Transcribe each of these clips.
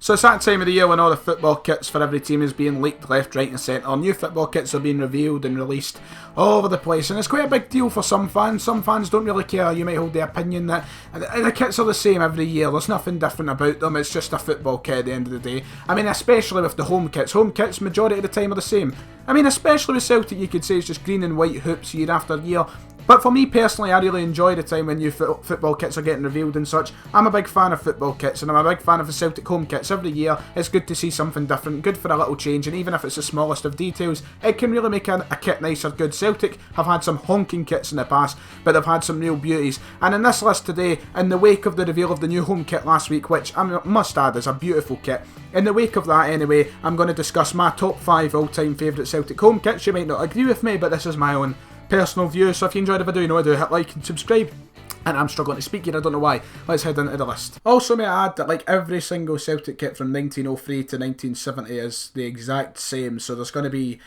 So it's that time of the year when all the football kits for every team is being leaked left, right and centre. New football kits are being revealed and released all over the place, and it's quite a big deal for some fans. Some fans don't really care. You might hold the opinion that the kits are the same every year. There's nothing different about them. It's just a football kit at the end of the day. I mean, especially with the home kits. Home kits, majority of the time, are the same. I mean, especially with Celtic, you could say it's just green and white hoops year after year. But for me personally, I really enjoy the time when new football kits are getting revealed and such. I'm a big fan of football kits, and I'm a big fan of the Celtic home kits. Every year, it's good to see something different, good for a little change, and even if it's the smallest of details, it can really make a kit nicer good. Celtic have had some honking kits in the past, but they've had some real beauties. And in this list today, in the wake of the reveal of the new home kit last week, which I must add is a beautiful kit, in the wake of that anyway, I'm going to discuss my top 5 all-time favourite Celtic home kits. You might not agree with me, but this is my own personal view, so if you enjoyed the video, you know what to do, hit like and subscribe. And I'm struggling to speak here, I don't know why. Let's head into the list. Also, may I add that like every single Celtic kit from 1903 to 1970 is the exact same, so there's going to be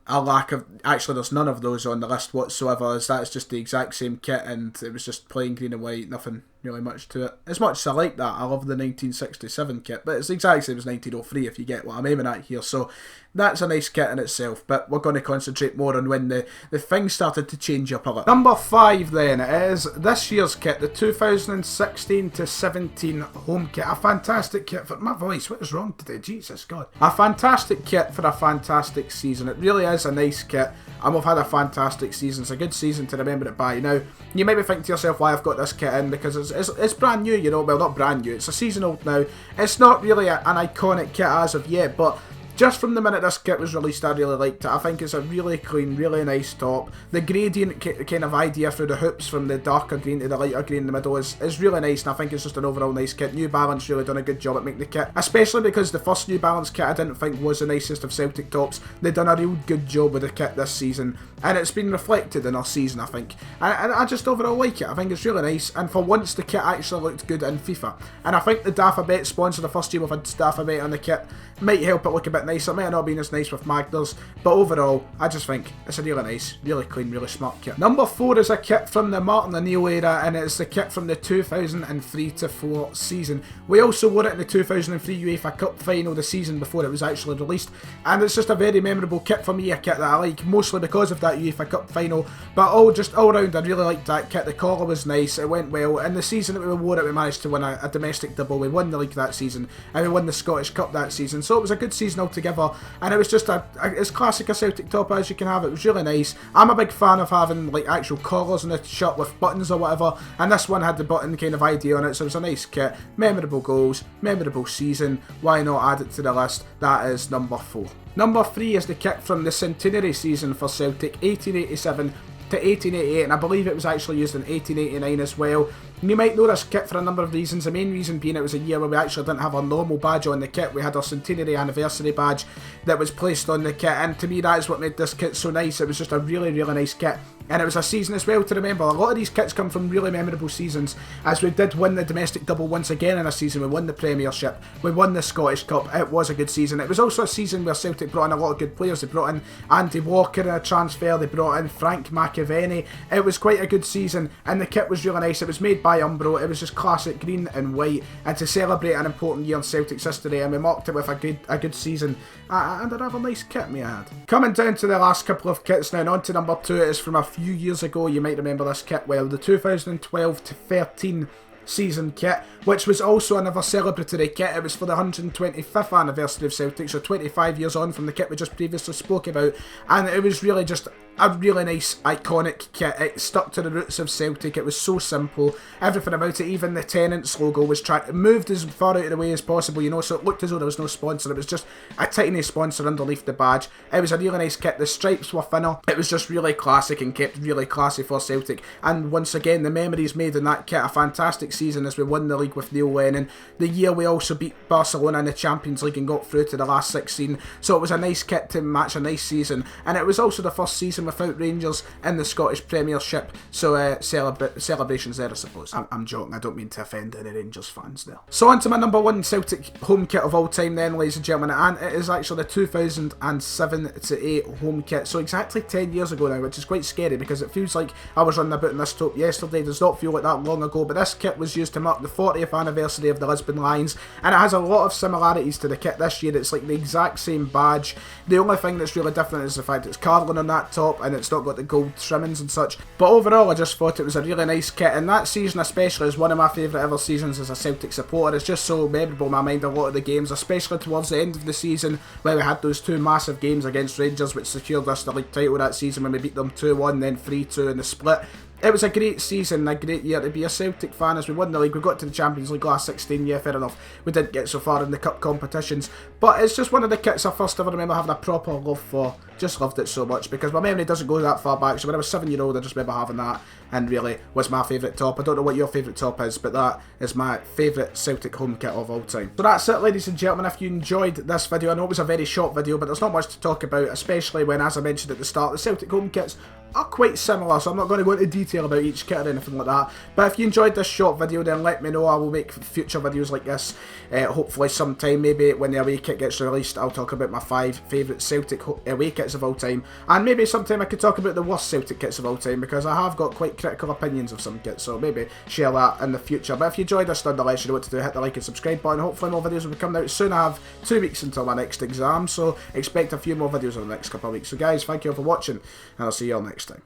a lack of... Actually, there's none of those on the list whatsoever, as that's just the exact same kit, and it was just plain green and white, nothing really much to it. As much as I like that, I love the 1967 kit, but it's the exact same as 1903 if you get what I'm aiming at here, so that's a nice kit in itself, but we're going to concentrate more on when the things started to change up a little. Number 5 then is this year's kit, the 2016-17 home kit. A fantastic kit for... My voice, what is wrong today? Jesus God. A fantastic kit for a fantastic season. It really is a nice kit, and we've had a fantastic season. It's a good season to remember it by. Now, you may be thinking to yourself why I've got this kit in, because it's brand new, you know. Well, not brand new, it's a season old now. It's not really an iconic kit as of yet, but just from the minute this kit was released, I really liked it. I think it's a really clean, really nice top. The gradient kind of idea through the hoops from the darker green to the lighter green in the middle is really nice, and I think it's just an overall nice kit. New Balance really done a good job at making the kit, especially because the first New Balance kit I didn't think was the nicest of Celtic tops. They've done a real good job with the kit this season, and it's been reflected in our season, I think. And I just overall like it. I think it's really nice, and for once the kit actually looked good in FIFA. And I think the Daffabet sponsor, the first year we've had Daffabet on the kit, might help it look a bit nicer. It might have not been as nice with Magners, but overall, I just think it's a really nice, really clean, really smart kit. Number 4 is a kit from the Martin O'Neill era, and it's the kit from the 2003-4 season. We also wore it in the 2003 UEFA Cup final the season before it was actually released, and it's just a very memorable kit for me, a kit that I like, mostly because of that UEFA Cup final, but all round I really liked that kit. The collar was nice, it went well, and the season that we wore it we managed to win a domestic double. We won the league that season, and we won the Scottish Cup that season, so it was a good season altogether, and it was just as classic a Celtic top as you can have. It was really nice. I'm a big fan of having like actual collars on the shirt with buttons or whatever, and this one had the button kind of idea on it, so it was a nice kit. Memorable goals, memorable season, why not add it to the list? That is number 4. Number 3 is the kit from the centenary season for Celtic, 1887 to 1888, and I believe it was actually used in 1889 as well. You might know this kit for a number of reasons, the main reason being it was a year where we actually didn't have our normal badge on the kit. We had our centenary anniversary badge that was placed on the kit, and to me that is what made this kit so nice. It was just a really, really nice kit, and it was a season as well to remember. A lot of these kits come from really memorable seasons, as we did win the domestic double once again in a season. We won the Premiership, we won the Scottish Cup. It was a good season. It was also a season where Celtic brought in a lot of good players. They brought in Andy Walker in a transfer, they brought in Frank McAvenny. It was quite a good season, and the kit was really nice. It was made by Umbro, it was just classic green and white, and to celebrate an important year in Celtic's history, and we marked it with a good season, and a rather nice kit, may I add. Coming down to the last couple of kits now, and on to number 2. It is from a few years ago. You might remember this kit well, the 2012-13 season kit, which was also another celebratory kit. It was for the 125th anniversary of Celtic, so 25 years on from the kit we just previously spoke about, and it was really just a really nice, iconic kit. It stuck to the roots of Celtic. It was so simple. Everything about it, even the Tenants logo was moved as far out of the way as possible, you know, so it looked as though there was no sponsor. It was just a tiny sponsor underneath the badge. It was a really nice kit. The stripes were thinner. It was just really classic and kept really classy for Celtic. And once again, the memories made in that kit. A fantastic season as we won the league with Neil Lennon. The year we also beat Barcelona in the Champions League and got through to the last 16. So it was a nice kit to match a nice season. And it was also the first season season without Rangers in the Scottish Premiership, so celebrations there, I suppose. I'm joking, I don't mean to offend any Rangers fans there. So on to my number 1 Celtic home kit of all time then, ladies and gentlemen, and it is actually the 2007-8 home kit, so exactly 10 years ago now, which is quite scary because it feels like I was running about in this top yesterday. It does not feel like that long ago, but this kit was used to mark the 40th anniversary of the Lisbon Lions, and it has a lot of similarities to the kit this year. It's like the exact same badge. The only thing that's really different is the fact it's Carlin on that top and it's not got the gold trimmings and such, but overall I just thought it was a really nice kit, and that season especially is one of my favourite ever seasons as a Celtic supporter. It's just so memorable in my mind, a lot of the games, especially towards the end of the season where we had those 2 massive games against Rangers which secured us the league title that season when we beat them 2-1 then 3-2 in the split. It was a great season, a great year to be a Celtic fan as we won the league. We got to the Champions League last 16, yeah, fair enough. We didn't get so far in the cup competitions, but it's just one of the kits I first ever remember having a proper love for. Just loved it so much because my memory doesn't go that far back, so when I was 7-year-old I just remember having that and really was my favourite top. I don't know what your favourite top is, but that is my favourite Celtic home kit of all time. So that's it, ladies and gentlemen. If you enjoyed this video, I know it was a very short video, but there's not much to talk about, especially when, as I mentioned at the start, the Celtic home kits are quite similar, so I'm not going to go into detail about each kit or anything like that. But if you enjoyed this short video, then let me know. I will make future videos like this, hopefully sometime, maybe when the away kit gets released. I'll talk about my 5 favourite Celtic away kits of all time, and maybe sometime I could talk about the worst Celtic kits of all time, because I have got quite critical opinions of some kits, so maybe share that in the future. But if you enjoyed this, nonetheless, you know what to do. Hit the like and subscribe button. Hopefully more videos will be coming out soon. I have 2 weeks until my next exam, so expect a few more videos in the next couple of weeks. So guys, thank you all for watching, and I'll see you all next time.